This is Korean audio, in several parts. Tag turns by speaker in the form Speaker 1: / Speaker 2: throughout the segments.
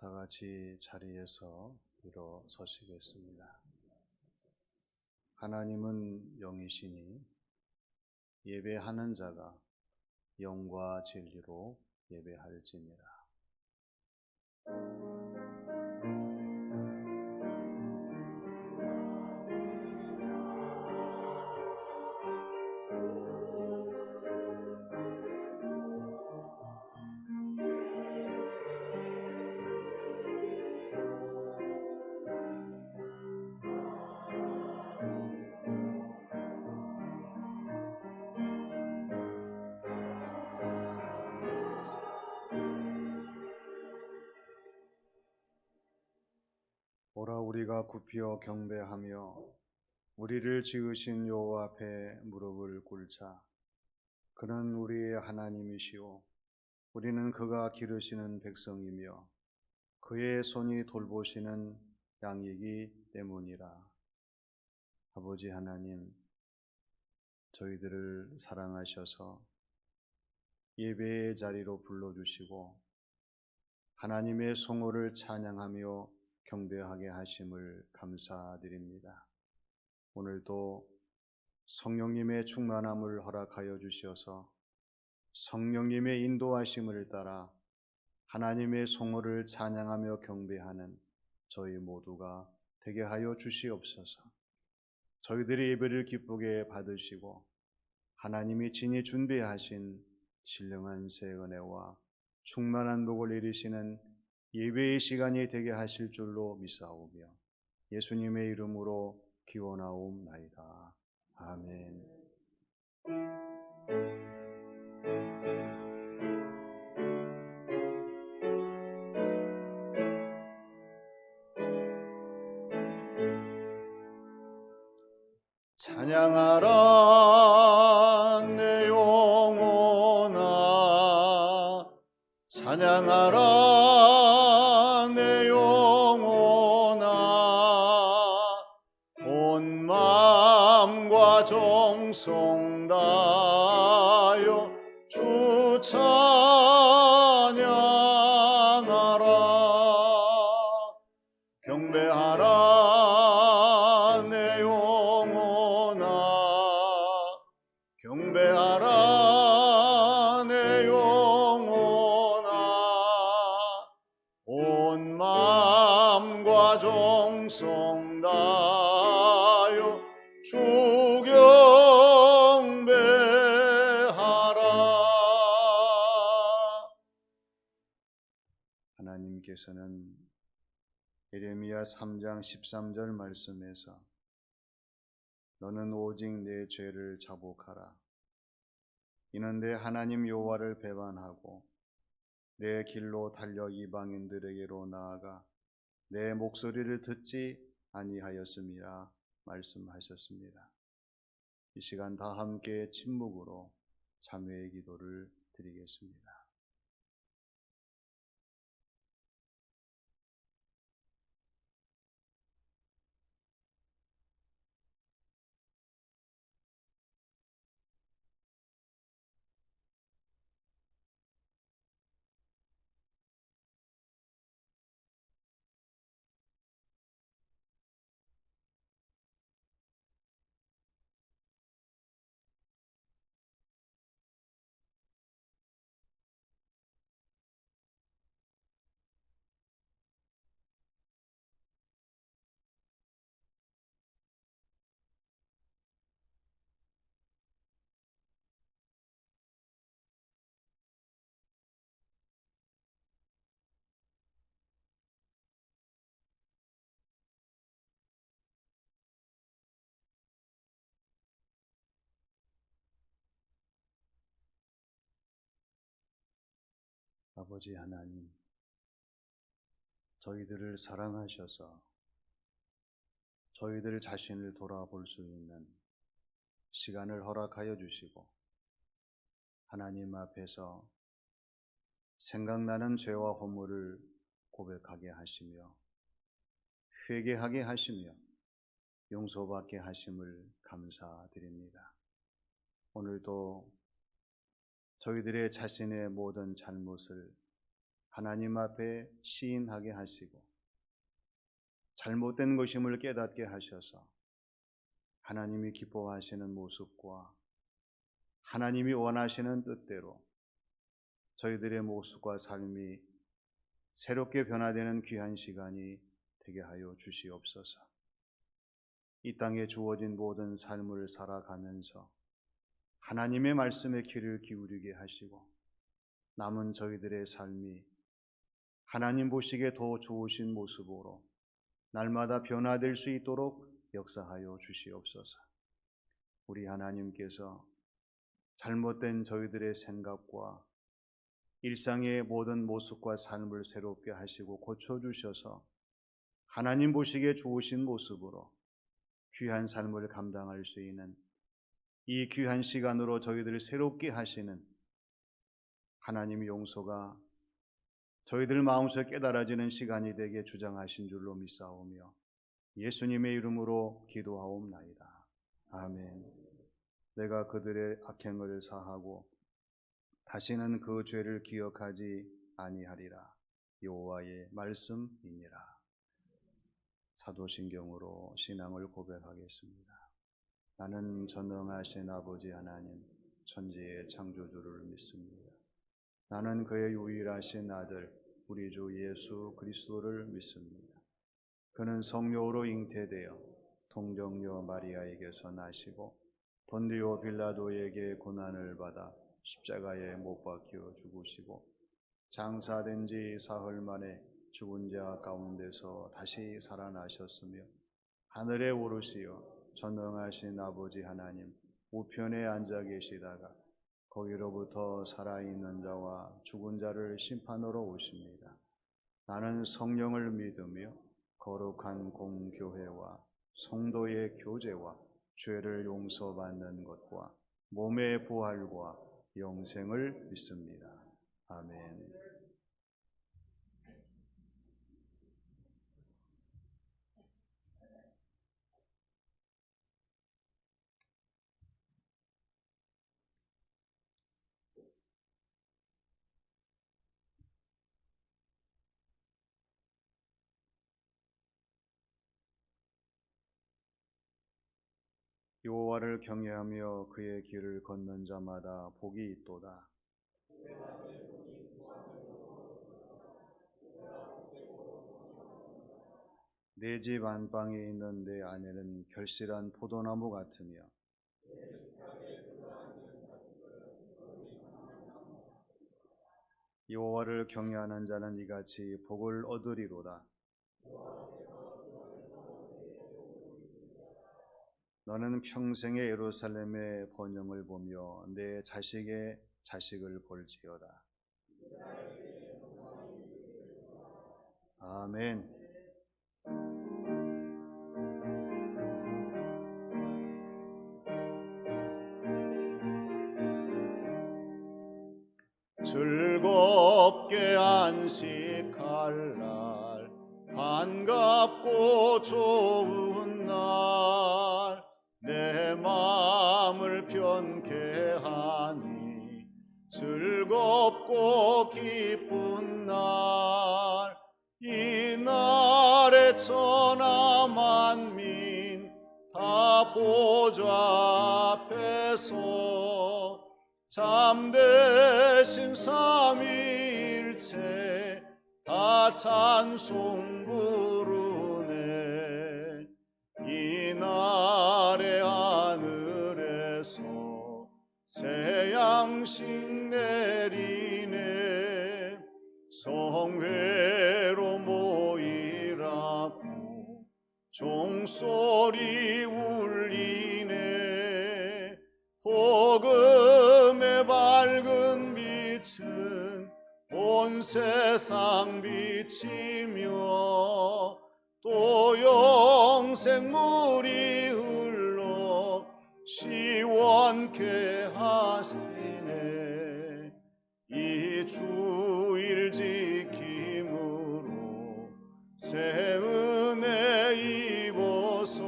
Speaker 1: 다 같이 자리에서 일어서시겠습니다. 하나님은 영이시니 예배하는 자가 영과 진리로 예배할지니라. 오라 우리가 굽히어 경배하며 우리를 지으신 여호와 앞에 무릎을 꿇자. 그는 우리의 하나님이시오 우리는 그가 기르시는 백성이며 그의 손이 돌보시는 양이기 때문이라. 아버지 하나님, 저희들을 사랑하셔서 예배의 자리로 불러주시고 하나님의 성호를 찬양하며 경배하게 하심을 감사드립니다. 오늘도 성령님의 충만함을 허락하여 주셔서 성령님의 인도하심을 따라 하나님의 성호를 찬양하며 경배하는 저희 모두가 되게 하여 주시옵소서. 저희들의 예배를 기쁘게 받으시고 하나님이 친히 준비하신 신령한 새 은혜와 충만한 복을 이루시는 예배의 시간이 되게 하실 줄로 믿사오며 예수님의 이름으로 기원하옵나이다. 아멘. 찬양하라 내 영혼아, 찬양하라 내 영혼아, 온 마음과 정성 다하여 주 찬양하라. 경배하라 내 영혼아, 경배하라 내 영혼아, 온 마음과 정성 다하여 주 경배하라. 하나님께서는 예레미야 3장 13절 말씀에서 너는 오직 내 죄를 자복하라. 이는 내 하나님 여호와를 배반하고 내 길로 달려 이방인들에게로 나아가 내 목소리를 듣지 아니하였음이라 말씀하셨습니다. 이 시간 다 함께 침묵으로 참회의 기도를 드리겠습니다. 아버지 하나님, 저희들을 사랑하셔서 저희들 자신을 돌아볼 수 있는 시간을 허락하여 주시고 하나님 앞에서 생각나는 죄와 허물을 고백하게 하시며 회개하게 하시며 용서받게 하심을 감사드립니다. 오늘도 저희들의 자신의 모든 잘못을 하나님 앞에 시인하게 하시고 잘못된 것임을 깨닫게 하셔서 하나님이 기뻐하시는 모습과 하나님이 원하시는 뜻대로 저희들의 모습과 삶이 새롭게 변화되는 귀한 시간이 되게 하여 주시옵소서. 이 땅에 주어진 모든 삶을 살아가면서 하나님의 말씀에 귀를 기울이게 하시고 남은 저희들의 삶이 하나님 보시기에 더 좋으신 모습으로 날마다 변화될 수 있도록 역사하여 주시옵소서. 우리 하나님께서 잘못된 저희들의 생각과 일상의 모든 모습과 삶을 새롭게 하시고 고쳐주셔서 하나님 보시기에 좋으신 모습으로 귀한 삶을 감당할 수 있는 이 귀한 시간으로 저희들을 새롭게 하시는 하나님의 용서가 저희들 마음속에 깨달아지는 시간이 되게 주장하신 줄로 믿사오며 예수님의 이름으로 기도하옵나이다. 아멘. 내가 그들의 악행을 사하고 다시는 그 죄를 기억하지 아니하리라. 여호와의 말씀이니라. 사도신경으로 신앙을 고백하겠습니다. 나는 전능하신 아버지 하나님 천지의 창조주를 믿습니다. 나는 그의 유일하신 아들 우리 주 예수 그리스도를 믿습니다. 그는 성령으로 잉태되어 동정녀 마리아에게서 나시고 본디오 빌라도에게 고난을 받아 십자가에 못 박혀 죽으시고 장사된 지 사흘 만에 죽은 자 가운데서 다시 살아나셨으며 하늘에 오르시어 전능하신 아버지 하나님 우편에 앉아 계시다가 거기로부터 살아있는 자와 죽은 자를 심판하러 오십니다. 나는 성령을 믿으며 거룩한 공교회와 성도의 교제와 죄를 용서받는 것과 몸의 부활과 영생을 믿습니다. 아멘. 여호와를 경외하며 그의 길을 걷는 자마다 복이 있도다. 내 집 안방에 있는 내 아내는 결실한 포도나무 같으며 여호와를 경외하는 자는 이같이 복을 얻으리로다. 너는 평생에 예루살렘의 번영을 보며 내 자식의 자식을 볼지어다. 아멘. 즐겁게 안식할 날 반갑고 좋은 날 내 마음을 편케 하니 즐겁고 기쁜 날 이 날에 천하 만민 다 보좌 앞에서 참되신 삼위일체 다 찬송 부르네. 이 날의 하늘에서 새 양식 내리네. 성회로 모이라고 종소리 울리네. 복음의 밝은 빛은 온 세상 비치며 또 영생물이 흘러 시원케 하시네. 이 주일 지킴으로 새 은혜 입어서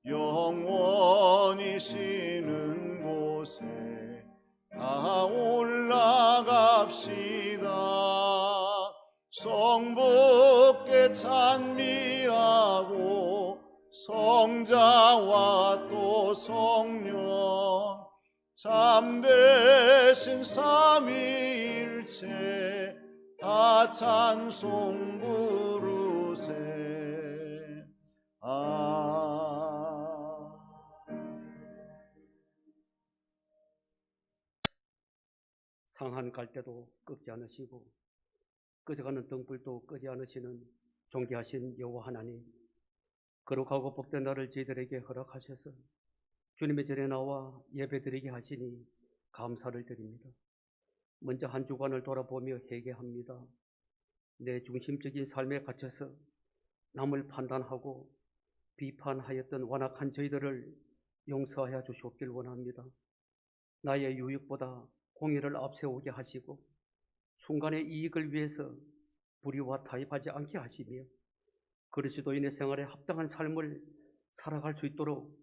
Speaker 1: 영원히 쉬는 곳에 다 올라갑시다. 성부께 찬미하고 성자와 또 성령 참되신 삼위일체 다 찬송 부르세.
Speaker 2: 상한 갈대도 꺾지 않으시고 꺼져가는 등불도 끄지 않으시는 존귀하신 여호와 하나님, 거룩하고 복된 날을 저희들에게 허락하셔서 주님의 전에 나와 예배드리게 하시니 감사를 드립니다. 먼저 한 주간을 돌아보며 회개합니다. 내 중심적인 삶에 갇혀서 남을 판단하고 비판하였던 완악한 저희들을 용서하여 주시옵길 원합니다. 나의 유익보다 공의를 앞세우게 하시고 순간의 이익을 위해서 불의와 타협하지 않게 하시며 그리스도인의 생활에 합당한 삶을 살아갈 수 있도록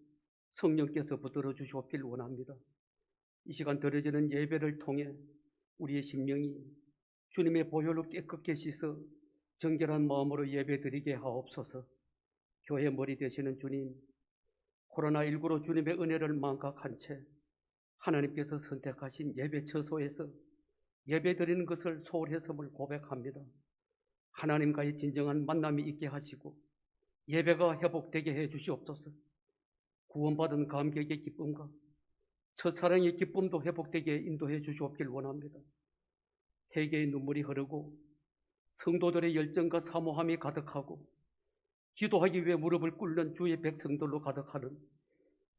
Speaker 2: 성령께서 붙들어 주시옵길 원합니다. 이 시간 드려지는 예배를 통해 우리의 심령이 주님의 보혈로 깨끗게 씻어 정결한 마음으로 예배드리게 하옵소서. 교회 머리 되시는 주님, 코로나19로 주님의 은혜를 망각한 채 하나님께서 선택하신 예배 처소에서 예배드리는 것을 소홀했음을 고백합니다. 하나님과의 진정한 만남이 있게 하시고 예배가 회복되게 해 주시옵소서. 구원받은 감격의 기쁨과 첫사랑의 기쁨도 회복되게 인도해 주시옵길 원합니다. 회개의 눈물이 흐르고 성도들의 열정과 사모함이 가득하고 기도하기 위해 무릎을 꿇는 주의 백성들로 가득하는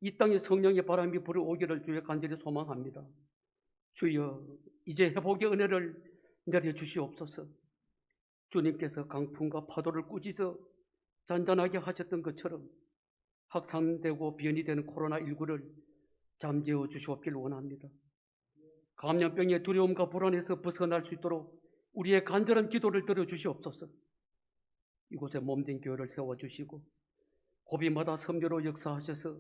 Speaker 2: 이 땅에 성령의 바람이 불어오기를 주의 간절히 소망합니다. 주여, 이제 회복의 은혜를 내려주시옵소서. 주님께서 강풍과 파도를 꾸짖어 잔잔하게 하셨던 것처럼 확산되고 변이 되는 코로나19를 잠재워 주시옵길 원합니다. 감염병의 두려움과 불안에서 벗어날 수 있도록 우리의 간절한 기도를 들어주시옵소서. 이곳에 몸된 교회를 세워주시고 고비마다 섭리로 역사하셔서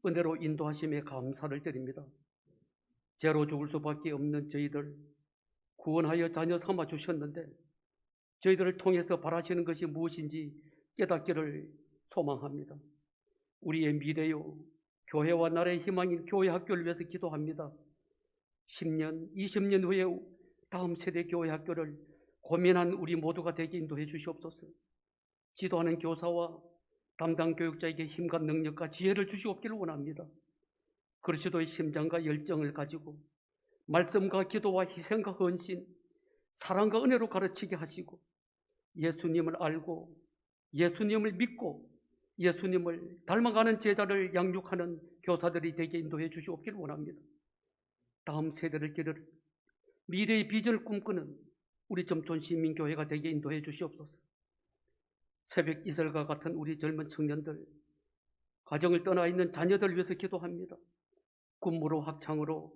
Speaker 2: 은혜로 인도하심에 감사를 드립니다. 죄로 죽을 수밖에 없는 저희들 구원하여 자녀 삼아 주셨는데 저희들을 통해서 바라시는 것이 무엇인지 깨닫기를 소망합니다. 우리의 미래요 교회와 나라의 희망인 교회 학교를 위해서 기도합니다. 10년, 20년 후에 다음 세대 교회 학교를 고민한 우리 모두가 되게 인도해 주시옵소서. 지도하는 교사와 담당 교육자에게 힘과 능력과 지혜를 주시옵기를 원합니다. 그리스도의 심장과 열정을 가지고 말씀과 기도와 희생과 헌신, 사랑과 은혜로 가르치게 하시고 예수님을 알고 예수님을 믿고 예수님을 닮아가는 제자를 양육하는 교사들이 되게 인도해 주시옵기를 원합니다. 다음 세대를 기를 미래의 비전을 꿈꾸는 우리 점촌 시민교회가 되게 인도해 주시옵소서. 새벽 이슬과 같은 우리 젊은 청년들, 가정을 떠나 있는 자녀들 위해서 기도합니다. 군무로 학창으로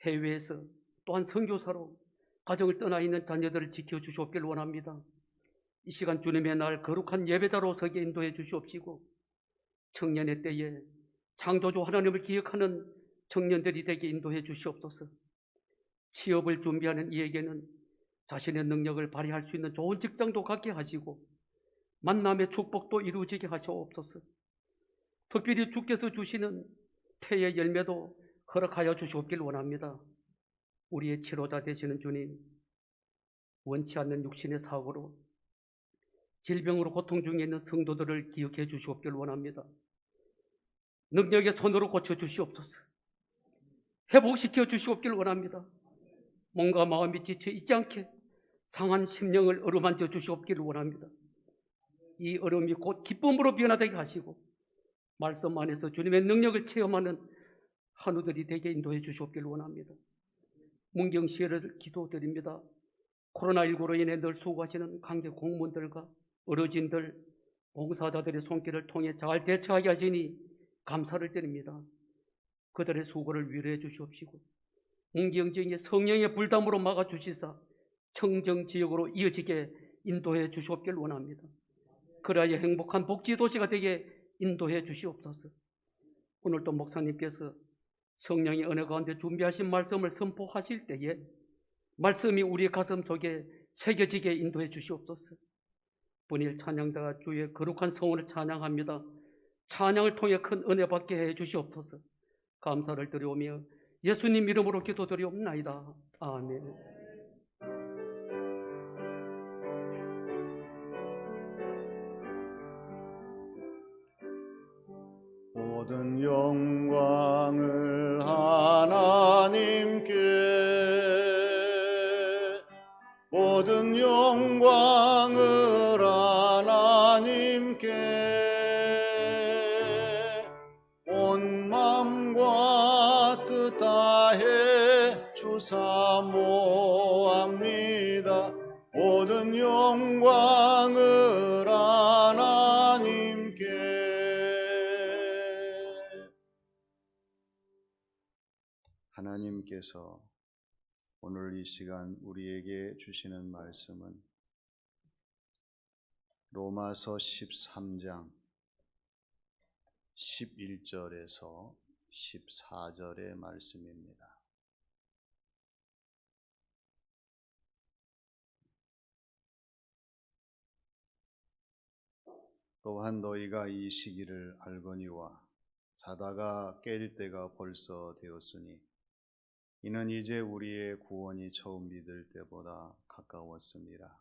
Speaker 2: 해외에서 또한 선교사로 가정을 떠나 있는 자녀들을 지켜주시옵길 원합니다. 이 시간 주님의 날 거룩한 예배자로 서게 인도해 주시옵시고 청년의 때에 창조주 하나님을 기억하는 청년들이 되게 인도해 주시옵소서. 취업을 준비하는 이에게는 자신의 능력을 발휘할 수 있는 좋은 직장도 갖게 하시고 만남의 축복도 이루어지게 하시옵소서. 특별히 주께서 주시는 태의 열매도 허락하여 주시옵길 원합니다. 우리의 치료자 되시는 주님, 원치 않는 육신의 사고로 질병으로 고통 중에 있는 성도들을 기억해 주시옵길 원합니다. 능력의 손으로 고쳐주시옵소서. 회복시켜 주시옵길 원합니다. 몸과 마음이 지쳐 있지 않게 상한 심령을 어루만져 주시옵기를 원합니다. 이 어려움이 곧 기쁨으로 변화되게 하시고 말씀 안에서 주님의 능력을 체험하는 한우들이 되게 인도해 주시옵기를 원합니다. 문경시를 기도드립니다. 코로나19로 인해 늘 수고하시는 관계 공무원들과 어르신들, 봉사자들의 손길을 통해 잘 대처하게 하시니 감사를 드립니다. 그들의 수고를 위로해 주시옵시고 문경지역의 성령의 불담으로 막아주시사 청정지역으로 이어지게 인도해 주시옵기를 원합니다. 그래야 행복한 복지도시가 되게 인도해 주시옵소서. 오늘도 목사님께서 성령의 은혜 가운데 준비하신 말씀을 선포하실 때에 말씀이 우리 가슴 속에 새겨지게 인도해 주시옵소서. 분일 찬양대가 주의 거룩한 성원을 찬양합니다. 찬양을 통해 큰 은혜 받게 해 주시옵소서. 감사를 드리오며 예수님 이름으로 기도드리옵나이다. 아멘.
Speaker 1: 모든 영광을 하나님께, 모든 영광을 하나님께, 온 맘과 뜻 다해 주사모합니다. 모든 영광을 하나님께. 하나님께서 오늘 이 시간 우리에게 주시는 말씀은 로마서 13장 11절에서 14절의 말씀입니다. 또한 너희가 이 시기를 알거니와 자다가 깰 때가 벌써 되었으니 이는 이제 우리의 구원이 처음 믿을 때보다 가까웠습니다.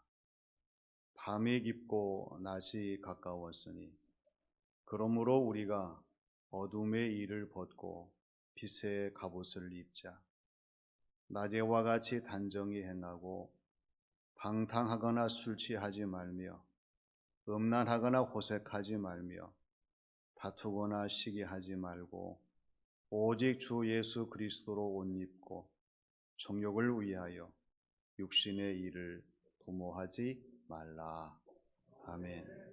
Speaker 1: 밤이 깊고 낮이 가까웠으니 그러므로 우리가 어둠의 일을 벗고 빛의 갑옷을 입자. 낮에와 같이 단정히 행하고 방탕하거나 술 취하지 말며 음란하거나 호색하지 말며 다투거나 시기하지 말고 오직 주 예수 그리스도로 옷 입고 정욕을 위하여 육신의 일을 도모하지 말라. 아멘.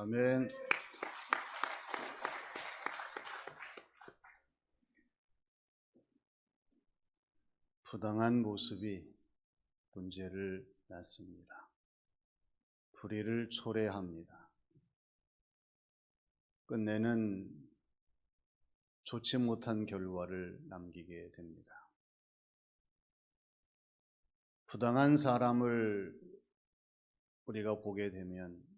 Speaker 1: 아멘. 부당한 모습이 문제를 낳습니다. 불의를 초래합니다. 끝내는 좋지 못한 결과를 남기게 됩니다. 부당한 사람을 우리가 보게 되면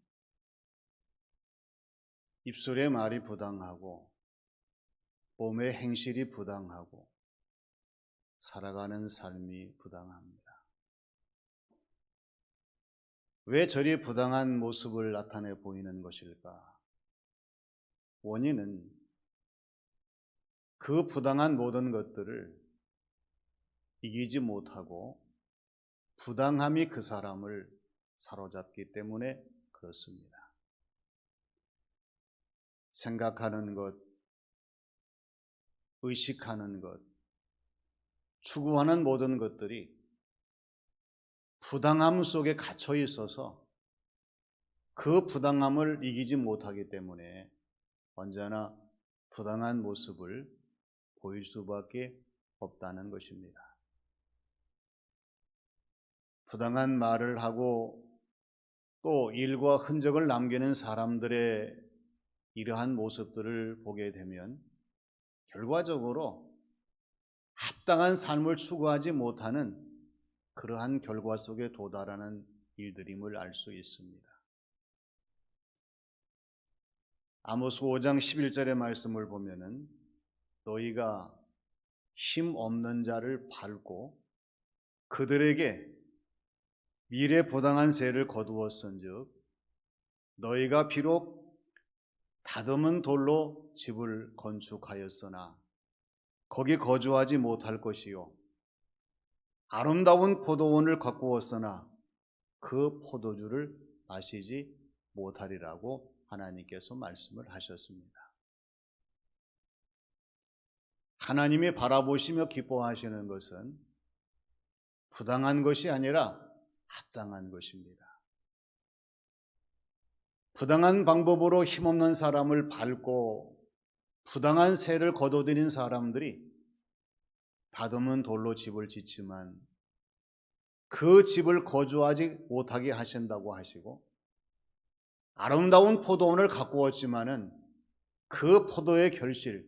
Speaker 1: 입술의 말이 부당하고 몸의 행실이 부당하고 살아가는 삶이 부당합니다. 왜 저리 부당한 모습을 나타내 보이는 것일까? 원인은 그 부당한 모든 것들을 이기지 못하고 부당함이 그 사람을 사로잡기 때문에 그렇습니다. 생각하는 것, 의식하는 것, 추구하는 모든 것들이 부당함 속에 갇혀 있어서 그 부당함을 이기지 못하기 때문에 언제나 부당한 모습을 보일 수밖에 없다는 것입니다. 부당한 말을 하고 또 일과 흔적을 남기는 사람들의 이러한 모습들을 보게 되면 결과적으로 합당한 삶을 추구하지 못하는 그러한 결과 속에 도달하는 일들임을 알 수 있습니다. 아모스 5장 11절의 말씀을 보면은 너희가 힘 없는 자를 밟고 그들에게 미래 부당한 세를 거두었은즉 너희가 비록 다듬은 돌로 집을 건축하였으나 거기 거주하지 못할 것이요 아름다운 포도원을 가꾸었으나 그 포도주를 마시지 못하리라고 하나님께서 말씀을 하셨습니다. 하나님이 바라보시며 기뻐하시는 것은 부당한 것이 아니라 합당한 것입니다. 부당한 방법으로 힘없는 사람을 밟고 부당한 세를 거둬들인 사람들이 다듬은 돌로 집을 짓지만 그 집을 거주하지 못하게 하신다고 하시고 아름다운 포도원을 가꾸었지만은 그 포도의 결실,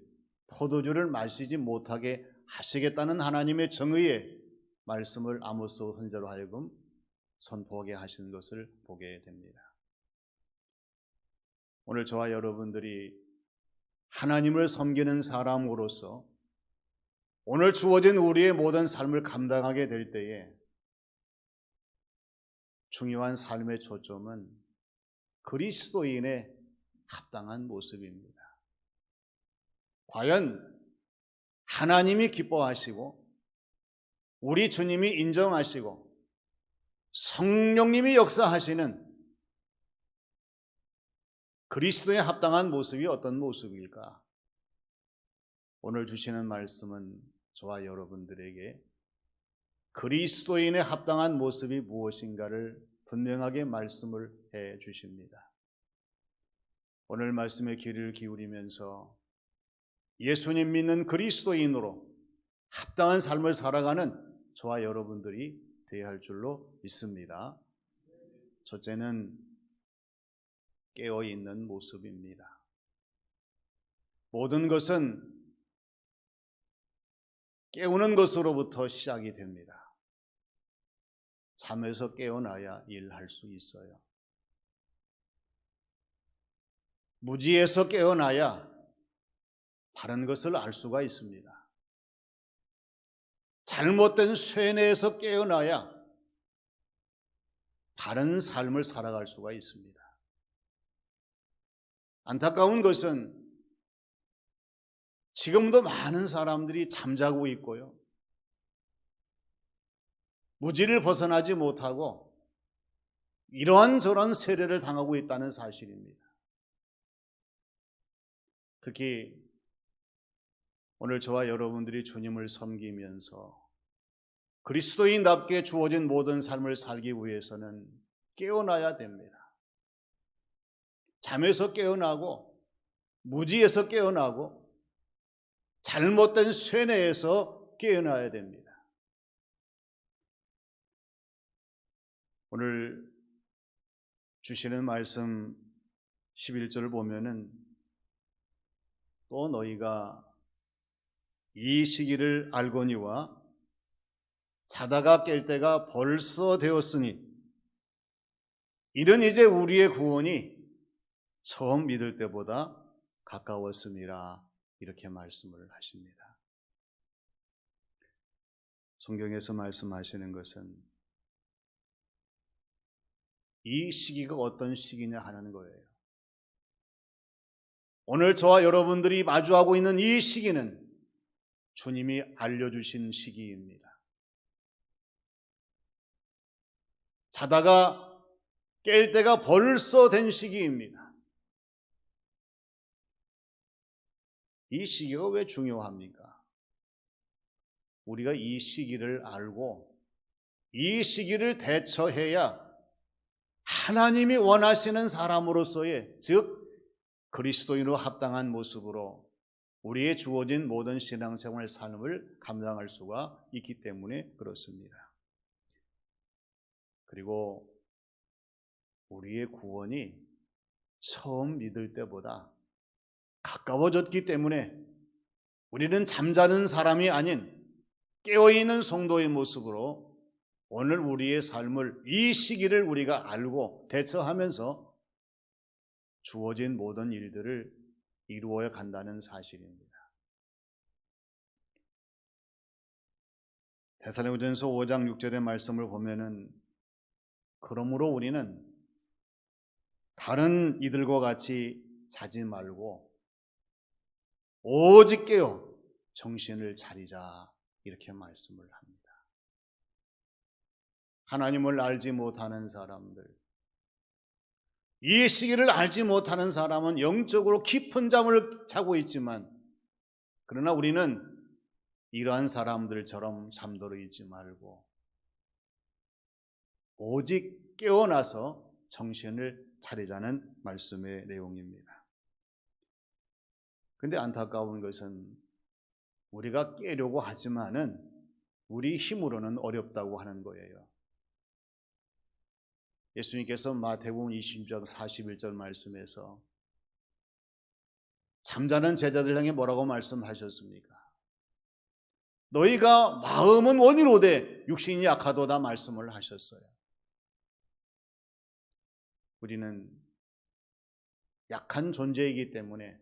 Speaker 1: 포도주를 마시지 못하게 하시겠다는 하나님의 정의의 말씀을 아모스 선지자로 하여금 선포하게 하신 것을 보게 됩니다. 오늘 저와 여러분들이 하나님을 섬기는 사람으로서 오늘 주어진 우리의 모든 삶을 감당하게 될 때에 중요한 삶의 초점은 그리스도인의 합당한 모습입니다. 과연 하나님이 기뻐하시고 우리 주님이 인정하시고 성령님이 역사하시는 그리스도의 합당한 모습이 어떤 모습일까? 오늘 주시는 말씀은 저와 여러분들에게 그리스도인의 합당한 모습이 무엇인가를 분명하게 말씀을 해 주십니다. 오늘 말씀에 귀를 기울이면서 예수님 믿는 그리스도인으로 합당한 삶을 살아가는 저와 여러분들이 되어야 할 줄로 믿습니다. 첫째는 깨어있는 모습입니다. 모든 것은 깨우는 것으로부터 시작이 됩니다. 잠에서 깨어나야 일할 수 있어요. 무지에서 깨어나야 바른 것을 알 수가 있습니다. 잘못된 쇠뇌에서 깨어나야 바른 삶을 살아갈 수가 있습니다. 안타까운 것은 지금도 많은 사람들이 잠자고 있고요. 무지를 벗어나지 못하고 이러한저러한 세례를 당하고 있다는 사실입니다. 특히 오늘 저와 여러분들이 주님을 섬기면서 그리스도인답게 주어진 모든 삶을 살기 위해서는 깨어나야 됩니다. 잠에서 깨어나고 무지에서 깨어나고 잘못된 쇠뇌에서 깨어나야 됩니다. 오늘 주시는 말씀 11절을 보면은 또 너희가 이 시기를 알거니와 자다가 깰 때가 벌써 되었으니 이는 이제 우리의 구원이 처음 믿을 때보다 가까웠음이라, 이렇게 말씀을 하십니다. 성경에서 말씀하시는 것은 이 시기가 어떤 시기냐 하는 거예요. 오늘 저와 여러분들이 마주하고 있는 이 시기는 주님이 알려주신 시기입니다. 자다가 깰 때가 벌써 된 시기입니다. 이 시기가 왜 중요합니까? 우리가 이 시기를 알고 이 시기를 대처해야 하나님이 원하시는 사람으로서의, 즉 그리스도인으로 합당한 모습으로 우리의 주어진 모든 신앙생활 삶을 감당할 수가 있기 때문에 그렇습니다. 그리고 우리의 구원이 처음 믿을 때보다 가까워졌기 때문에 우리는 잠자는 사람이 아닌 깨어있는 성도의 모습으로 오늘 우리의 삶을, 이 시기를 우리가 알고 대처하면서 주어진 모든 일들을 이루어야 간다는 사실입니다. 데살로니가전서 5장 6절의 말씀을 보면은 그러므로 우리는 다른 이들과 같이 자지 말고 오직 깨어 정신을 차리자, 이렇게 말씀을 합니다. 하나님을 알지 못하는 사람들, 이 시기를 알지 못하는 사람은 영적으로 깊은 잠을 자고 있지만, 그러나 우리는 이러한 사람들처럼 잠들어 있지 말고 오직 깨어나서 정신을 차리자는 말씀의 내용입니다. 그런데 안타까운 것은 우리가 깨려고 하지만은 우리 힘으로는 어렵다고 하는 거예요. 예수님께서 마태복음 20장 41절 말씀에서 잠자는 제자들 향해 뭐라고 말씀하셨습니까? 너희가 마음은 원이로되 육신이 약하도다 말씀을 하셨어요. 우리는 약한 존재이기 때문에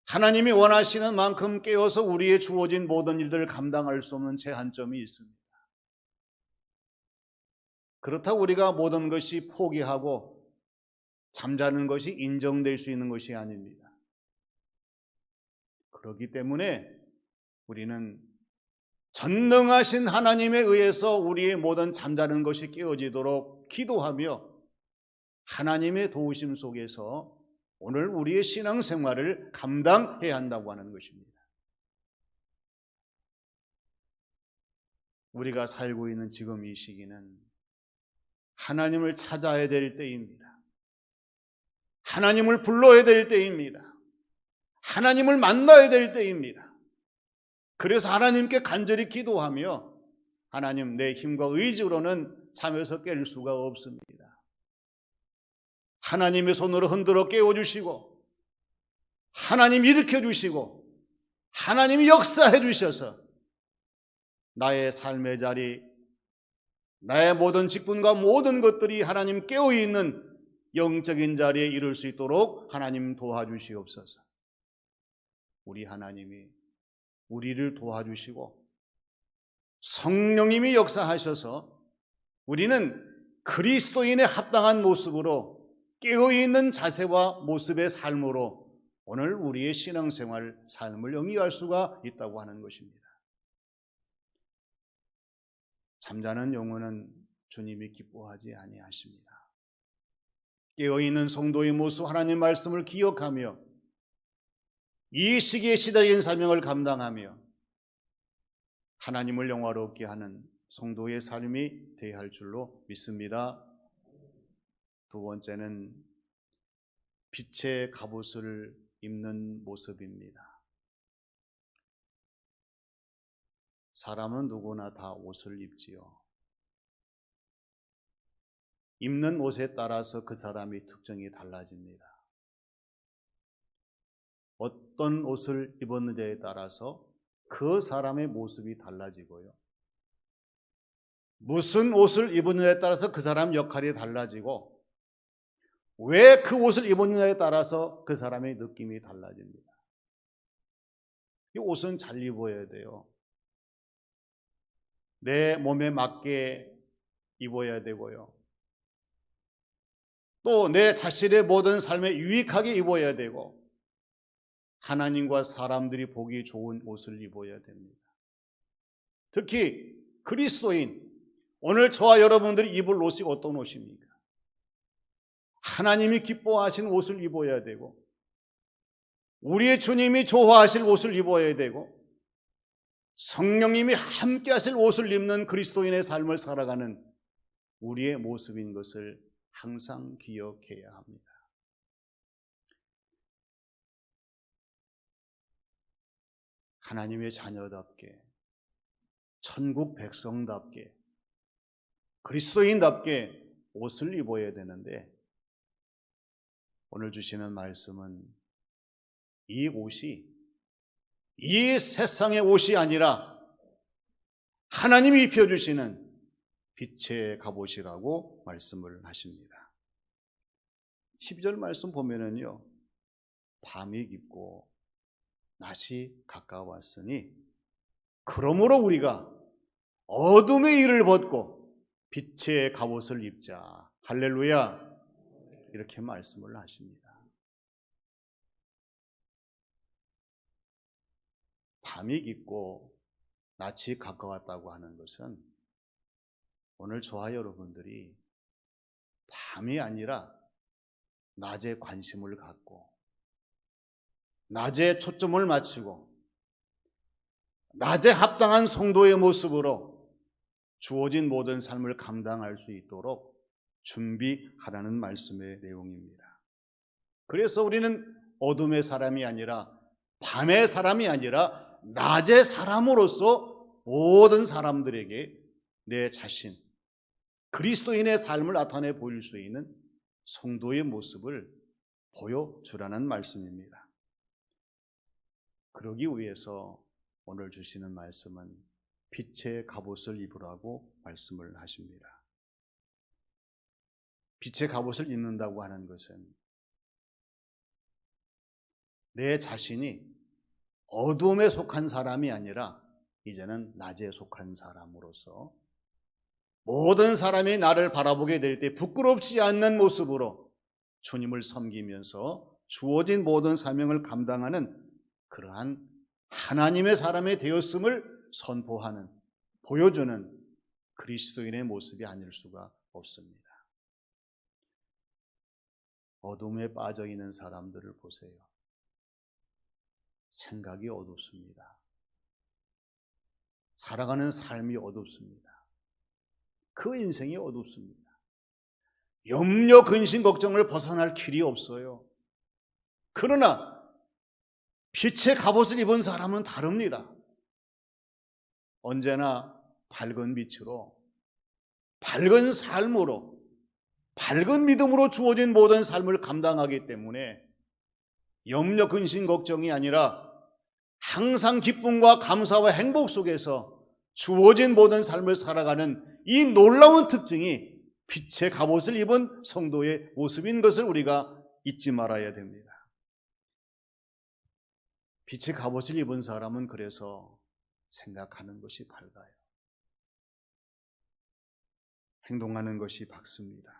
Speaker 1: 하나님이 원하시는 만큼 깨어서 우리의 주어진 모든 일들을 감당할 수 없는 제한점이 있습니다. 그렇다고 우리가 모든 것이 포기하고 잠자는 것이 인정될 수 있는 것이 아닙니다. 그렇기 때문에 우리는 전능하신 하나님에 의해서 우리의 모든 잠자는 것이 깨어지도록 기도하며 하나님의 도우심 속에서 오늘 우리의 신앙생활을 감당해야 한다고 하는 것입니다. 우리가 살고 있는 지금 이 시기는 하나님을 찾아야 될 때입니다. 하나님을 불러야 될 때입니다. 하나님을 만나야 될 때입니다. 그래서 하나님께 간절히 기도하며, 하나님, 내 힘과 의지로는 잠에서 깰 수가 없습니다. 하나님의 손으로 흔들어 깨워주시고 하나님 일으켜 주시고 하나님이 역사해 주셔서 나의 삶의 자리, 나의 모든 직분과 모든 것들이 하나님 깨어있는 영적인 자리에 이룰 수 있도록 하나님 도와주시옵소서. 우리 하나님이 우리를 도와주시고 성령님이 역사하셔서 우리는 그리스도인의 합당한 모습으로 깨어있는 자세와 모습의 삶으로 오늘 우리의 신앙생활, 삶을 영위할 수가 있다고 하는 것입니다. 잠자는 영혼은 주님이 기뻐하지 아니하십니다. 깨어있는 성도의 모습, 하나님 말씀을 기억하며 이 시기에 시대적인 사명을 감당하며 하나님을 영화롭게 하는 성도의 삶이 되어야 할 줄로 믿습니다. 두 번째는 빛의 갑옷을 입는 모습입니다. 사람은 누구나 다 옷을 입지요. 입는 옷에 따라서 그 사람의 특징이 달라집니다. 어떤 옷을 입었느냐에 따라서 그 사람의 모습이 달라지고요. 무슨 옷을 입었느냐에 따라서 그 사람 역할이 달라지고, 왜 그 옷을 입었느냐에 따라서 그 사람의 느낌이 달라집니다. 이 옷은 잘 입어야 돼요. 내 몸에 맞게 입어야 되고요. 또 내 자신의 모든 삶에 유익하게 입어야 되고, 하나님과 사람들이 보기 좋은 옷을 입어야 됩니다. 특히 그리스도인, 오늘 저와 여러분들이 입을 옷이 어떤 옷입니까? 하나님이 기뻐하시는 옷을 입어야 되고, 우리의 주님이 좋아하실 옷을 입어야 되고, 성령님이 함께 하실 옷을 입는 그리스도인의 삶을 살아가는 우리의 모습인 것을 항상 기억해야 합니다. 하나님의 자녀답게, 천국 백성답게, 그리스도인답게 옷을 입어야 되는데, 오늘 주시는 말씀은 이 옷이 이 세상의 옷이 아니라 하나님이 입혀주시는 빛의 갑옷이라고 말씀을 하십니다. 12절 말씀 보면은요, 밤이 깊고 낮이 가까웠으니 그러므로 우리가 어둠의 일을 벗고 빛의 갑옷을 입자. 할렐루야. 이렇게 말씀을 하십니다. 밤이 깊고 낮이 가까웠다고 하는 것은 오늘 저와 여러분들이 밤이 아니라 낮에 관심을 갖고, 낮에 초점을 맞추고, 낮에 합당한 성도의 모습으로 주어진 모든 삶을 감당할 수 있도록 준비하라는 말씀의 내용입니다. 그래서 우리는 어둠의 사람이 아니라, 밤의 사람이 아니라 낮의 사람으로서 모든 사람들에게 내 자신, 그리스도인의 삶을 나타내 보일 수 있는 성도의 모습을 보여주라는 말씀입니다. 그러기 위해서 오늘 주시는 말씀은 빛의 갑옷을 입으라고 말씀을 하십니다. 빛의 갑옷을 입는다고 하는 것은 내 자신이 어둠에 속한 사람이 아니라 이제는 낮에 속한 사람으로서 모든 사람이 나를 바라보게 될 때 부끄럽지 않는 모습으로 주님을 섬기면서 주어진 모든 사명을 감당하는 그러한 하나님의 사람이 되었음을 선포하는, 보여주는 그리스도인의 모습이 아닐 수가 없습니다. 어둠에 빠져 있는 사람들을 보세요. 생각이 어둡습니다. 살아가는 삶이 어둡습니다. 그 인생이 어둡습니다. 염려, 근심, 걱정을 벗어날 길이 없어요. 그러나 빛의 갑옷을 입은 사람은 다릅니다. 언제나 밝은 빛으로, 밝은 삶으로, 밝은 믿음으로 주어진 모든 삶을 감당하기 때문에 염려, 근심, 걱정이 아니라 항상 기쁨과 감사와 행복 속에서 주어진 모든 삶을 살아가는 이 놀라운 특징이 빛의 갑옷을 입은 성도의 모습인 것을 우리가 잊지 말아야 됩니다. 빛의 갑옷을 입은 사람은 그래서 생각하는 것이 밝아요. 행동하는 것이 밝습니다.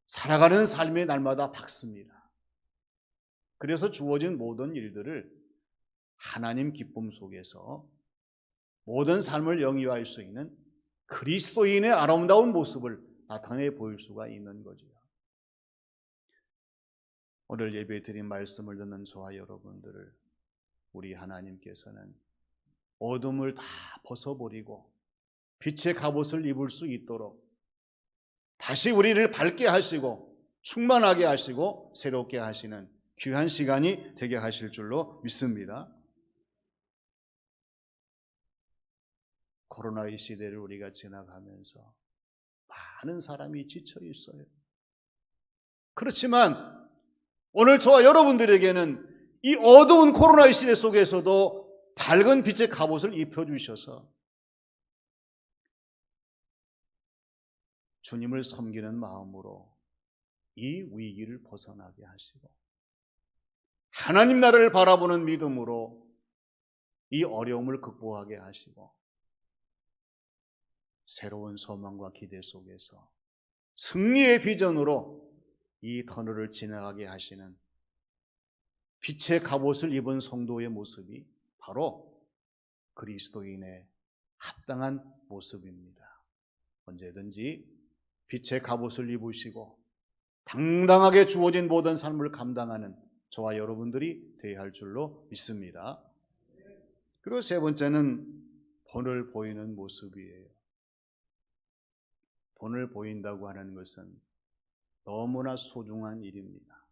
Speaker 1: 살아가는 삶이 날마다 밝습니다. 그래서 주어진 모든 일들을 하나님 기쁨 속에서 모든 삶을 영위할 수 있는 그리스도인의 아름다운 모습을 나타내 보일 수가 있는 거죠. 오늘 예배 드린 말씀을 듣는 저와 여러분들을 우리 하나님께서는 어둠을 다 벗어버리고 빛의 갑옷을 입을 수 있도록 다시 우리를 밝게 하시고 충만하게 하시고 새롭게 하시는 귀한 시간이 되게 하실 줄로 믿습니다. 코로나의 시대를 우리가 지나가면서 많은 사람이 지쳐 있어요. 그렇지만 오늘 저와 여러분들에게는 이 어두운 코로나의 시대 속에서도 밝은 빛의 갑옷을 입혀주셔서 주님을 섬기는 마음으로 이 위기를 벗어나게 하시고 하나님 나라를 바라보는 믿음으로 이 어려움을 극복하게 하시고 새로운 소망과 기대 속에서 승리의 비전으로 이 터널을 지나가게 하시는 빛의 갑옷을 입은 성도의 모습이 바로 그리스도인의 합당한 모습입니다. 언제든지 빛의 갑옷을 입으시고 당당하게 주어진 모든 삶을 감당하는 저와 여러분들이 되어야 할 줄로 믿습니다. 그리고 세 번째는 본을 보이는 모습이에요. 본을 보인다고 하는 것은 너무나 소중한 일입니다.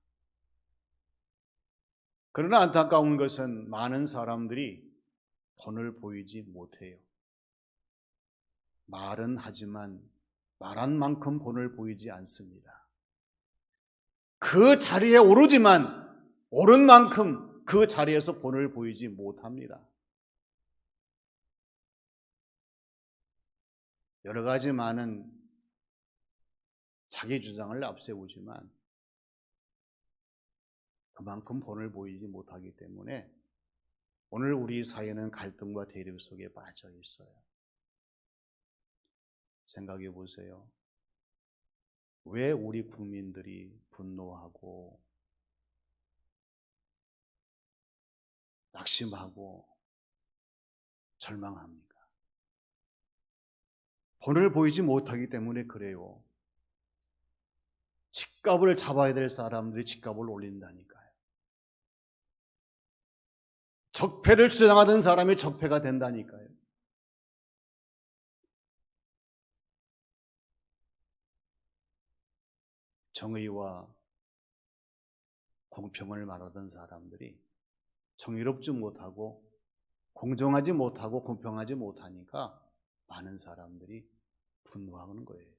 Speaker 1: 그러나 안타까운 것은 많은 사람들이 본을 보이지 못해요. 말은 하지만 말한 만큼 본을 보이지 않습니다. 그 자리에 오르지만 오른 만큼 그 자리에서 본을 보이지 못합니다. 여러 가지 많은 자기 주장을 앞세우지만 그만큼 본을 보이지 못하기 때문에 오늘 우리 사회는 갈등과 대립 속에 빠져 있어요. 생각해 보세요. 왜 우리 국민들이 분노하고 낙심하고 절망합니까? 본을 보이지 못하기 때문에 그래요. 집값을 잡아야 될 사람들이 집값을 올린다니까요. 적폐를 주장하던 사람이 적폐가 된다니까요. 정의와 공평을 말하던 사람들이 정의롭지 못하고 공정하지 못하고 공평하지 못하니까 많은 사람들이 분노하는 거예요.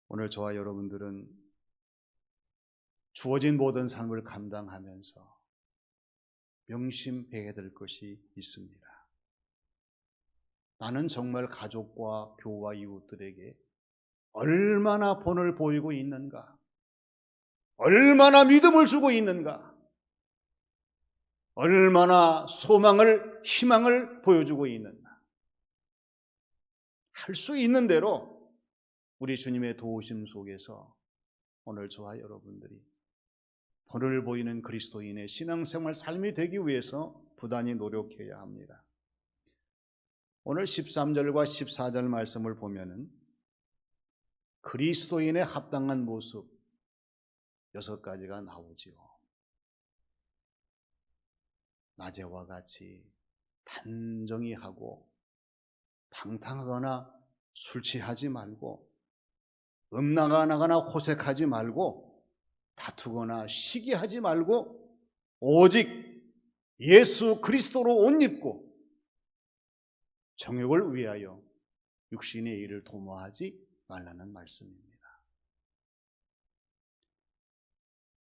Speaker 1: 오늘 저와 여러분들은 주어진 모든 삶을 감당하면서 명심해야 될 것이 있습니다. 나는 정말 가족과 교우와 이웃들에게 얼마나 본을 보이고 있는가? 얼마나 믿음을 주고 있는가? 얼마나 소망을, 희망을 보여주고 있는가? 할 수 있는 대로 우리 주님의 도우심 속에서 오늘 저와 여러분들이 본을 보이는 그리스도인의 신앙생활 삶이 되기 위해서 부단히 노력해야 합니다. 오늘 13절과 14절 말씀을 보면은 그리스도인의 합당한 모습 6가지가 나오지요. 낮에와 같이 단정히 하고 방탕하거나 술 취하지 말고 음란하거나 호색하지 말고 다투거나 시기하지 말고 오직 예수 그리스도로 옷 입고 정욕을 위하여 육신의 일을 도모하지 말라는 말씀입니다.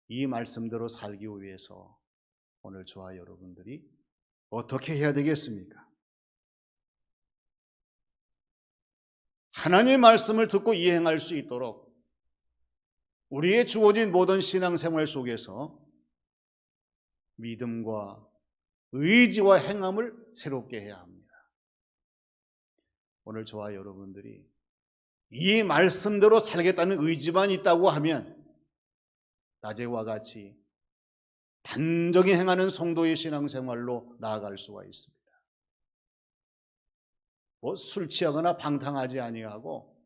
Speaker 1: 이 말씀대로 살기 위해서 오늘 저와 여러분들이 어떻게 해야 되겠습니까? 하나님의 말씀을 듣고 이행할 수 있도록 우리의 주어진 모든 신앙생활 속에서 믿음과 의지와 행함을 새롭게 해야 합니다. 오늘 저와 여러분들이 이 말씀대로 살겠다는 의지만 있다고 하면 낮에와 같이 단정히 행하는 성도의 신앙생활로 나아갈 수가 있습니다. 술 취하거나 방탕하지 아니하고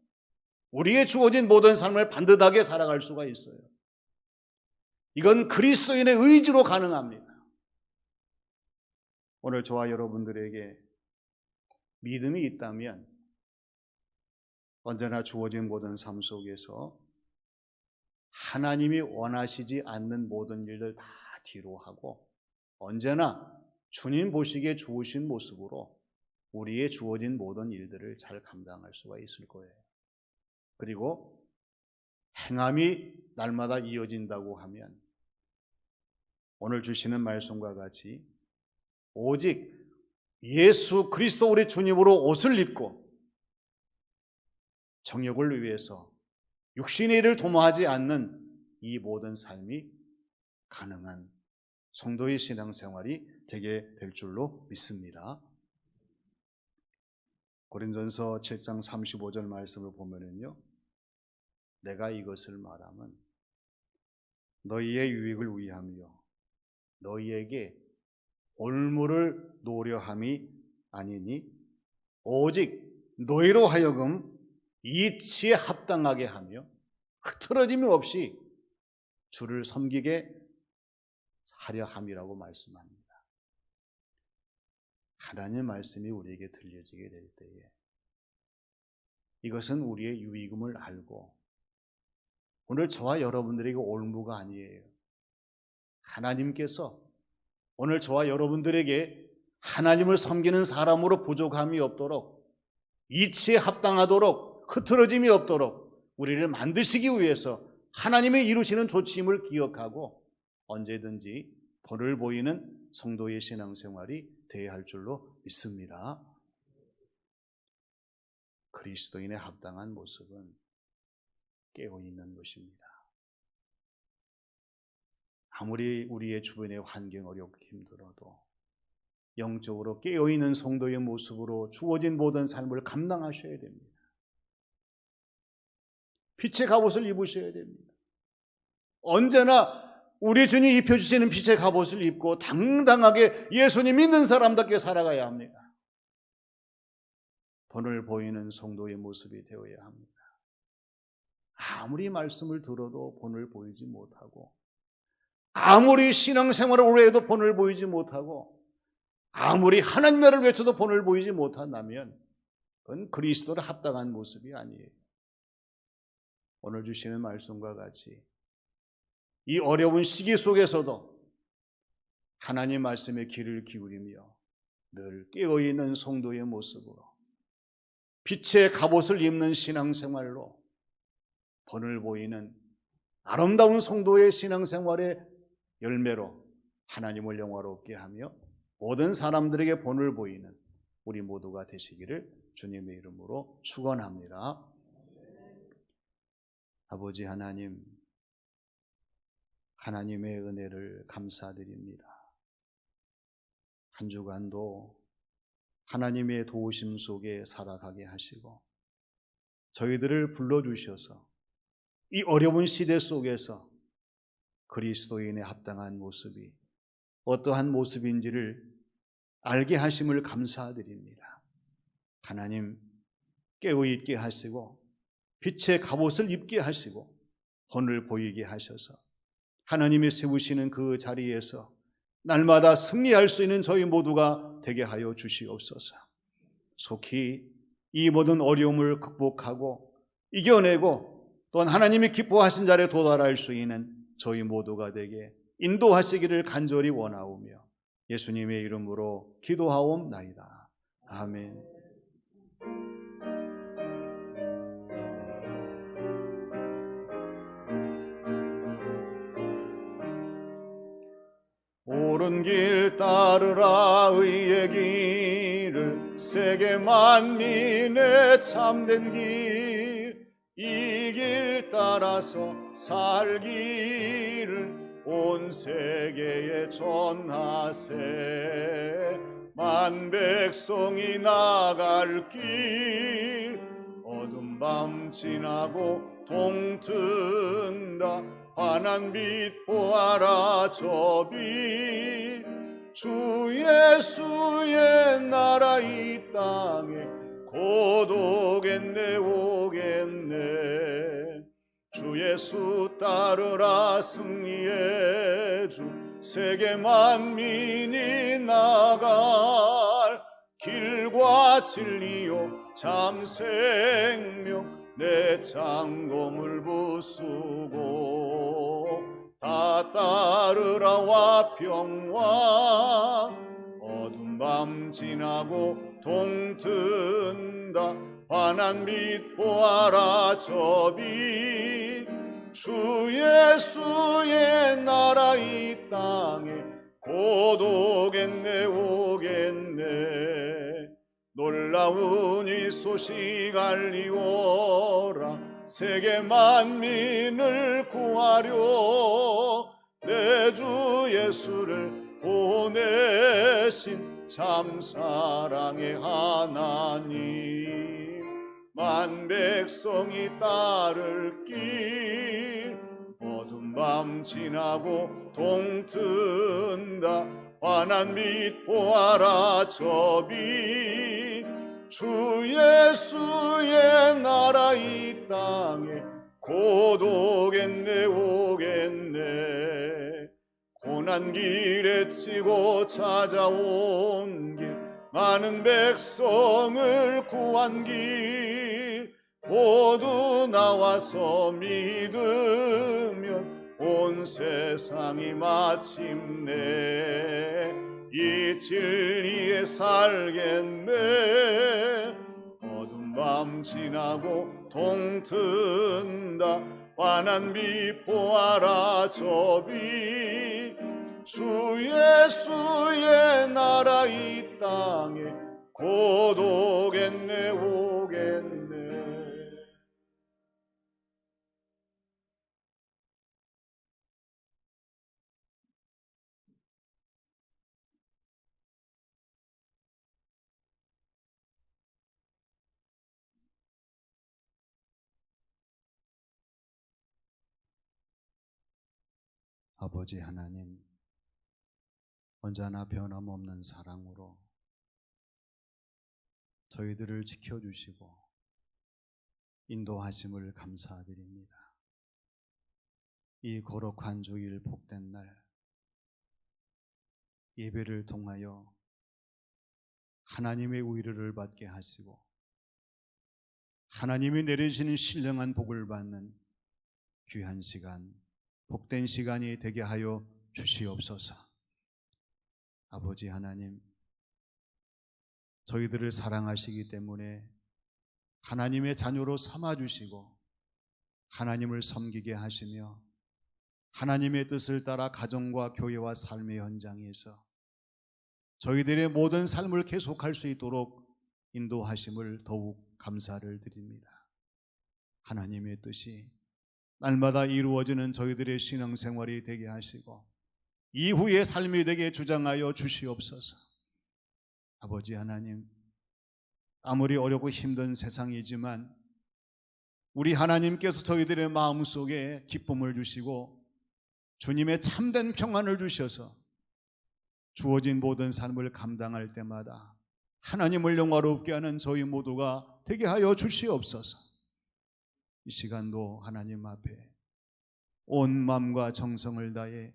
Speaker 1: 우리의 주어진 모든 삶을 반듯하게 살아갈 수가 있어요. 이건 그리스도인의 의지로 가능합니다. 오늘 저와 여러분들에게 믿음이 있다면 언제나 주어진 모든 삶 속에서 하나님이 원하시지 않는 모든 일들 다 뒤로 하고 언제나 주님 보시기에 좋으신 모습으로 우리의 주어진 모든 일들을 잘 감당할 수가 있을 거예요. 그리고 행함이 날마다 이어진다고 하면 오늘 주시는 말씀과 같이 오직 예수 그리스도 우리 주님으로 옷을 입고 정욕을 위해서 육신의 일을 도모하지 않는 이 모든 삶이 가능한 성도의 신앙생활이 되게 될 줄로 믿습니다. 고린도전서 7장 35절 말씀을 보면은요, 내가 이것을 말하면 너희의 유익을 위하며 너희에게 올무를 노려함이 아니니 오직 너희로 하여금 이치에 합당하게 하며 흐트러짐이 없이 주를 섬기게 하려 함이라고 말씀합니다. 하나님의 말씀이 우리에게 들려지게 될 때에 이것은 우리의 유익임을 알고 오늘 저와 여러분들에게 올무가 아니에요. 하나님께서 오늘 저와 여러분들에게 하나님을 섬기는 사람으로 부족함이 없도록 이치에 합당하도록 흐트러짐이 없도록 우리를 만드시기 위해서 하나님의 이루시는 조치임을 기억하고 언제든지 본을 보이는 성도의 신앙생활이 되어야 할 줄로 믿습니다. 그리스도인의 합당한 모습은 깨어있는 것입니다. 아무리 우리의 주변의 환경 어렵고 힘들어도 영적으로 깨어있는 성도의 모습으로 주어진 모든 삶을 감당하셔야 됩니다. 빛의 갑옷을 입으셔야 됩니다. 언제나 우리 주님이 입혀주시는 빛의 갑옷을 입고 당당하게 예수님 믿는 사람답게 살아가야 합니다. 본을 보이는 성도의 모습이 되어야 합니다. 아무리 말씀을 들어도 본을 보이지 못하고 아무리 신앙생활을 오래 해도 본을 보이지 못하고 아무리 하나님 나라를 외쳐도 본을 보이지 못한다면 그건 그리스도를 합당한 모습이 아니에요. 오늘 주시는 말씀과 같이 이 어려운 시기 속에서도 하나님 말씀에 귀를 기울이며 늘 깨어있는 성도의 모습으로 빛의 갑옷을 입는 신앙생활로 본을 보이는 아름다운 성도의 신앙생활의 열매로 하나님을 영화롭게 하며 모든 사람들에게 본을 보이는 우리 모두가 되시기를 주님의 이름으로 축원합니다. 아버지 하나님, 하나님의 은혜를 감사드립니다. 한 주간도 하나님의 도우심 속에 살아가게 하시고 저희들을 불러주셔서 이 어려운 시대 속에서 그리스도인의 합당한 모습이 어떠한 모습인지를 알게 하심을 감사드립니다. 하나님 깨어있게 하시고 빛의 갑옷을 입게 하시고 본을 보이게 하셔서 하나님이 세우시는 그 자리에서 날마다 승리할 수 있는 저희 모두가 되게 하여 주시옵소서. 속히 이 모든 어려움을 극복하고 이겨내고 또한 하나님이 기뻐하신 자리에 도달할 수 있는 저희 모두가 되게 인도하시기를 간절히 원하오며 예수님의 이름으로 기도하옵나이다. 아멘. 옳은 길 따르라 의의 길을 세계 만민의 참된 길 이 길 따라서 살기를 온 세계에 전하세 만 백성이 나갈 길 어둠 밤 지나고 동튼다 환한 빛 보아라 저 빛 주 예수의 나라 이 땅에 곧 오겠네 오겠네 주 예수 따르라 승리의 주 세계 만민이 나갈 길과 진리요 참 생명 내 창공을 부수고 다 따르라 화평와 어두운 밤 지나고 동튼다 환한 빛 보아라 저 빛 주 예수의 나라 이 땅에 곧 오겠네 오겠네 놀라운 이 소식 알리오라 세계 만민을 구하려 내 주 예수를 보내신 참 사랑의 하나님 만 백성이 따를 길 어두운 밤 지나고 동튼다 환한 빛 보아라 저 빛 주 예수의 나라 이 땅에 곧 오겠네 오겠네 고난 길에 치고 찾아온 길 많은 백성을 구한 길 모두 나와서 믿으면 온 세상이 마침내 이 진리에 살겠네 어두운 밤 지나고 동튼다 환한 빛 보아라 저 빛 주 예수의 나라 이 땅에 곧 오겠네 오겠네 아버지 하나님 언제나 변함없는 사랑으로 저희들을 지켜주시고 인도하심을 감사드립니다. 이 거룩한 주일 복된 날 예배를 통하여 하나님의 위로를 받게 하시고 하나님이 내리시는 신령한 복을 받는 귀한 시간 복된 시간이 되게 하여 주시옵소서. 아버지 하나님 저희들을 사랑하시기 때문에 하나님의 자녀로 삼아주시고 하나님을 섬기게 하시며 하나님의 뜻을 따라 가정과 교회와 삶의 현장에서 저희들의 모든 삶을 계속할 수 있도록 인도하심을 더욱 감사를 드립니다. 하나님의 뜻이 날마다 이루어지는 저희들의 신앙생활이 되게 하시고 이후의 삶이 되게 주장하여 주시옵소서. 아버지 하나님 아무리 어렵고 힘든 세상이지만 우리 하나님께서 저희들의 마음속에 기쁨을 주시고 주님의 참된 평안을 주셔서 주어진 모든 삶을 감당할 때마다 하나님을 영화롭게 하는 저희 모두가 되게 하여 주시옵소서. 이 시간도 하나님 앞에 온 마음과 정성을 다해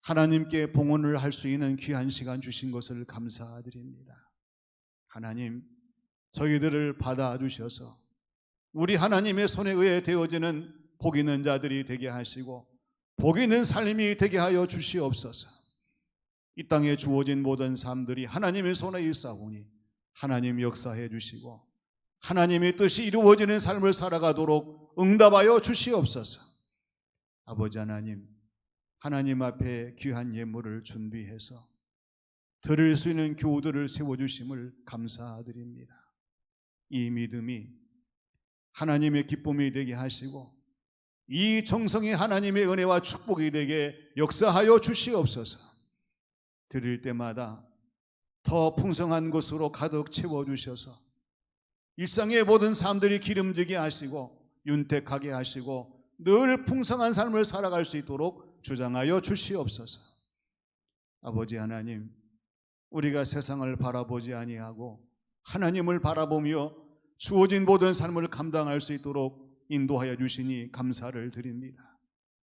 Speaker 1: 하나님께 봉헌을 할 수 있는 귀한 시간 주신 것을 감사드립니다. 하나님 저희들을 받아주셔서 우리 하나님의 손에 의해 되어지는 복 있는 자들이 되게 하시고 복 있는 삶이 되게 하여 주시옵소서. 이 땅에 주어진 모든 삶들이 하나님의 손에 있사오니 하나님 역사해 주시고 하나님의 뜻이 이루어지는 삶을 살아가도록 응답하여 주시옵소서. 아버지 하나님 하나님 앞에 귀한 예물을 준비해서 드릴 수 있는 교우들을 세워주심을 감사드립니다. 이 믿음이 하나님의 기쁨이 되게 하시고 이 정성이 하나님의 은혜와 축복이 되게 역사하여 주시옵소서. 드릴 때마다 더 풍성한 것으로 가득 채워주셔서 일상의 모든 삶들이 기름지게 하시고 윤택하게 하시고 늘 풍성한 삶을 살아갈 수 있도록 주장하여 주시옵소서. 아버지 하나님 우리가 세상을 바라보지 아니하고 하나님을 바라보며 주어진 모든 삶을 감당할 수 있도록 인도하여 주시니 감사를 드립니다.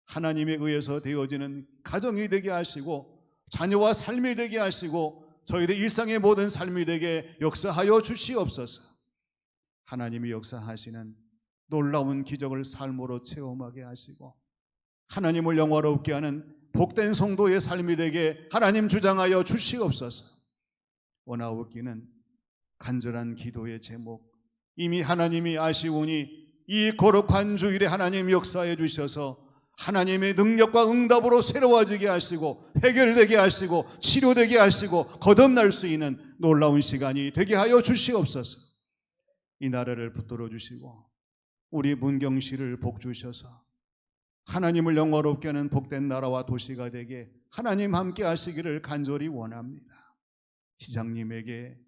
Speaker 1: 하나님에 의해서 되어지는 가정이 되게 하시고 자녀와 삶이 되게 하시고 저희들 일상의 모든 삶이 되게 역사하여 주시옵소서. 하나님이 역사하시는 놀라운 기적을 삶으로 체험하게 하시고 하나님을 영화롭게 하는 복된 성도의 삶이 되게 하나님 주장하여 주시옵소서. 원하옵기는 간절한 기도의 제목, 이미 하나님이 아시오니 이 거룩한 주일에 하나님 역사해 주셔서 하나님의 능력과 응답으로 새로워지게 하시고 해결되게 하시고 치료되게 하시고 거듭날 수 있는 놀라운 시간이 되게 하여 주시옵소서. 이 나라를 붙들어 주시고 우리 문경시를 복 주셔서 하나님을 영화롭게 하는 복된 나라와 도시가 되게 하나님 함께 하시기를 간절히 원합니다. 시장님에게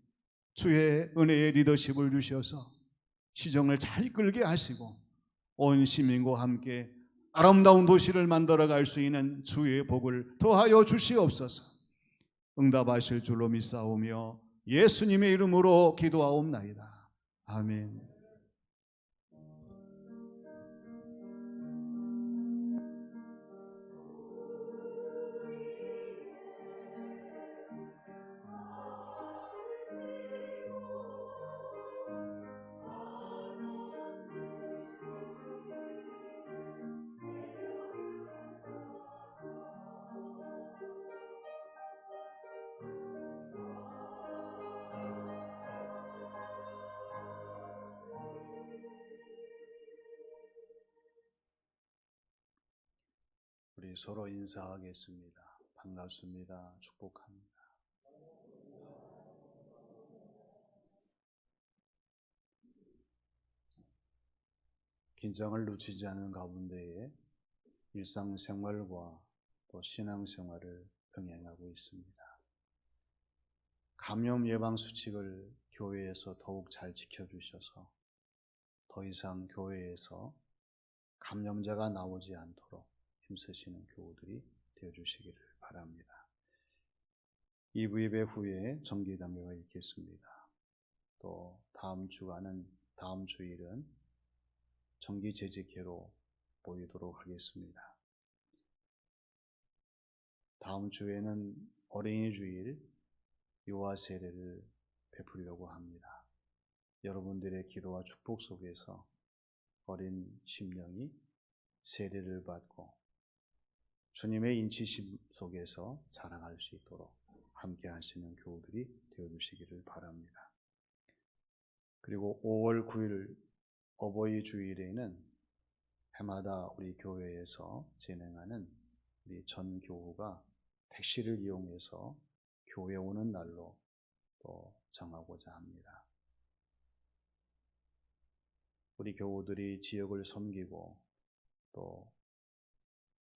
Speaker 1: 주의 은혜의 리더십을 주셔서 시정을 잘 이끌게 하시고 온 시민과 함께 아름다운 도시를 만들어갈 수 있는 주의 복을 더하여 주시옵소서. 응답하실 줄로 믿사오며 예수님의 이름으로 기도하옵나이다. 아멘. 우리 서로 인사하겠습니다. 반갑습니다. 축복합니다. 긴장을 놓치지 않은 가운데에 일상생활과 또 신앙생활을 병행하고 있습니다. 감염 예방 수칙을 교회에서 더욱 잘 지켜주셔서 더 이상 교회에서 감염자가 나오지 않도록 힘쓰시는 교우들이 되어주시기를 바랍니다. 2부 예배 후에 정기담회가 있겠습니다. 또 다음 주일은 정기재직회로 모이도록 하겠습니다. 다음 주에는 어린이 주일 유아 세례를 베풀려고 합니다. 여러분들의 기도와 축복 속에서 어린 심령이 세례를 받고 주님의 인치심 속에서 자라갈 수 있도록 함께 하시는 교우들이 되어주시기를 바랍니다. 그리고 5월 9일 어버이 주일에는 해마다 우리 교회에서 진행하는 우리 전 교우가 택시를 이용해서 교회에 오는 날로 또 정하고자 합니다. 우리 교우들이 지역을 섬기고 또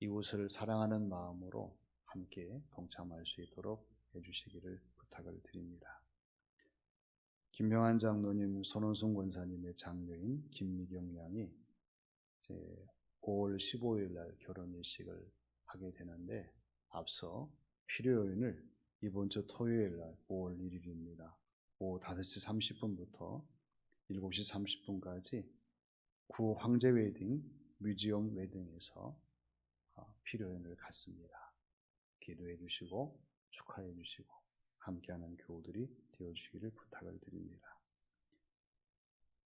Speaker 1: 이웃을 사랑하는 마음으로 함께 동참할 수 있도록 해주시기를 부탁을 드립니다. 김명한 장로님, 손원순 권사님의 장녀인 김미경 양이 이제 5월 15일 날 결혼 일식을 하게 되는데 앞서 필요요인을 이번 주 토요일 날 5월 1일입니다. 오후 5시 30분부터 7시 30분까지 구 황제 웨딩 뮤지엄 웨딩에서 필요연을 갖습니다. 기도해 주시고 축하해 주시고 함께하는 교우들이 되어주시기를 부탁을 드립니다.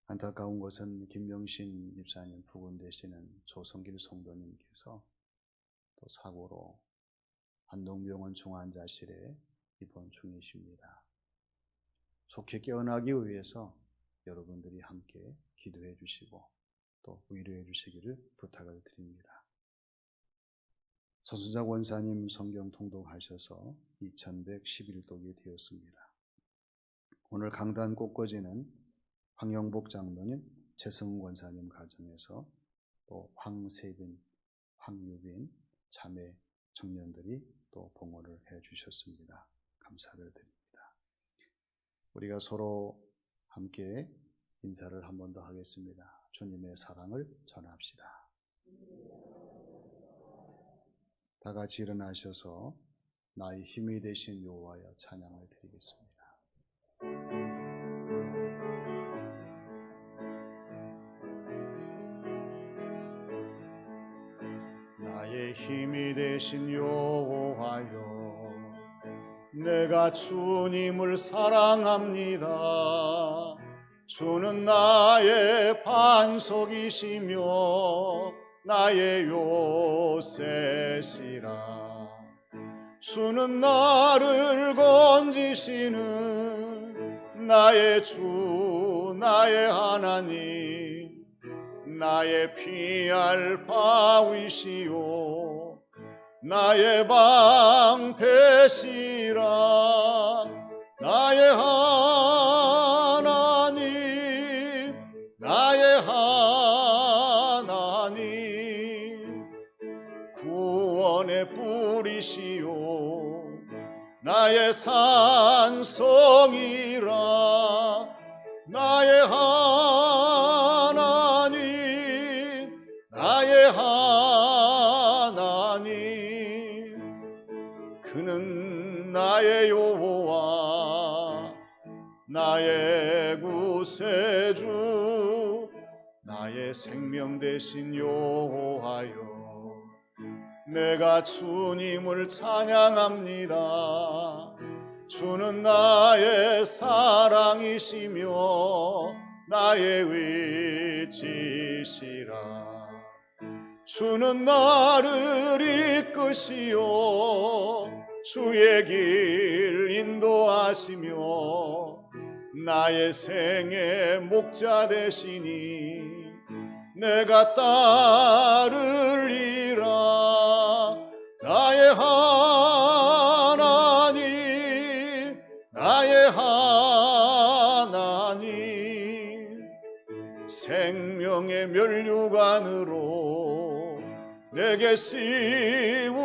Speaker 1: 안타까운 것은 김명신 집사님 부군 되시는 조성길 성도님께서 또 사고로 안동병원 중환자실에 입원 중이십니다. 속히 깨어나기 위해서 여러분들이 함께 기도해 주시고 또 위로해 주시기를 부탁을 드립니다. 서순자 권사님 성경 통독하셔서 2111독이 되었습니다. 오늘 강단 꽃꽂이는 황영복 장로님, 최승훈 권사님 가정에서 또 황세빈, 황유빈 자매 청년들이 또 봉헌을 해 주셨습니다. 감사를 드립니다. 우리가 서로 함께 인사를 한 번 더 하겠습니다. 주님의 사랑을 전합시다. 다 같이 일어나셔서 나의 힘이 되신 여호와여 찬양을 드리겠습니다. 나의 힘이 되신 여호와여 내가 주님을 사랑합니다. 주는 나의 반석이시며 나의 요새시라. 주는 나를 건지시는 나의 주, 나의 하나님, 나의 피할 바위시요 나의 방패시라. 나의 하나님, 나의 하나님, 구원의 뿌리시요 나의 산성이라. 나의 하나님, 나의 하나님, 그는 나의 여호와, 나의 구세주, 나의 생명 되신 여호와여. 내가 주님을 찬양합니다. 주는 나의 사랑이시며 나의 위치시라. 주는 나를 이끄시어 주의 길 인도하시며 나의 생의 목자 되시니 내가 따르리라. 나의 하나님, 나의 하나님, 생명의 면류관으로 내게 씌우소서.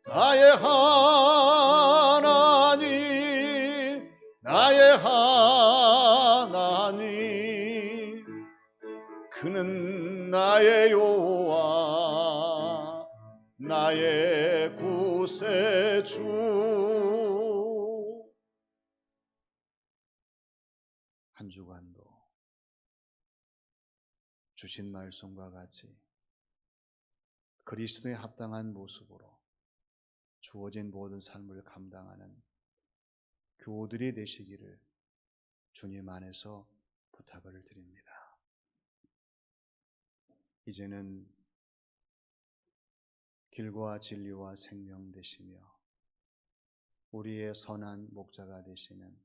Speaker 1: 나의 하나님, 나의 하나님, 그는 나의 여호와, 나의 구세주. 한 주간도 주신 말씀과 같이 그리스도에 합당한 모습으로 주어진 모든 삶을 감당하는 교우들이 되시기를 주님 안에서 부탁을 드립니다. 이제는 길과 진리와 생명 되시며 우리의 선한 목자가 되시는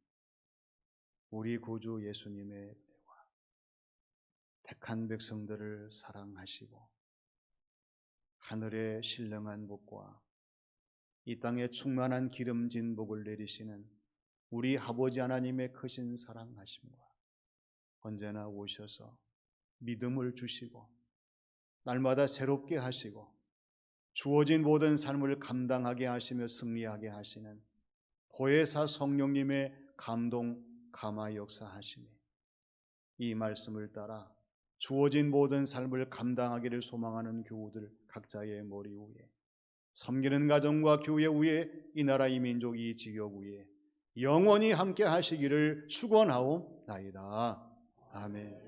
Speaker 1: 우리 구주 예수님의 은혜와 택한 백성들을 사랑하시고 하늘의 신령한 복과 이 땅에 충만한 기름진 복을 내리시는 우리 아버지 하나님의 크신 사랑하심과 언제나 오셔서 믿음을 주시고 날마다 새롭게 하시고 주어진 모든 삶을 감당하게 하시며 승리하게 하시는 보혜사 성령님의 감동 감화 역사하시니 이 말씀을 따라 주어진 모든 삶을 감당하기를 소망하는 교우들 각자의 머리 위에, 섬기는 가정과 교회 위에, 이 나라 이 민족 이 지역 위에 영원히 함께 하시기를 축원하옵나이다. 아멘.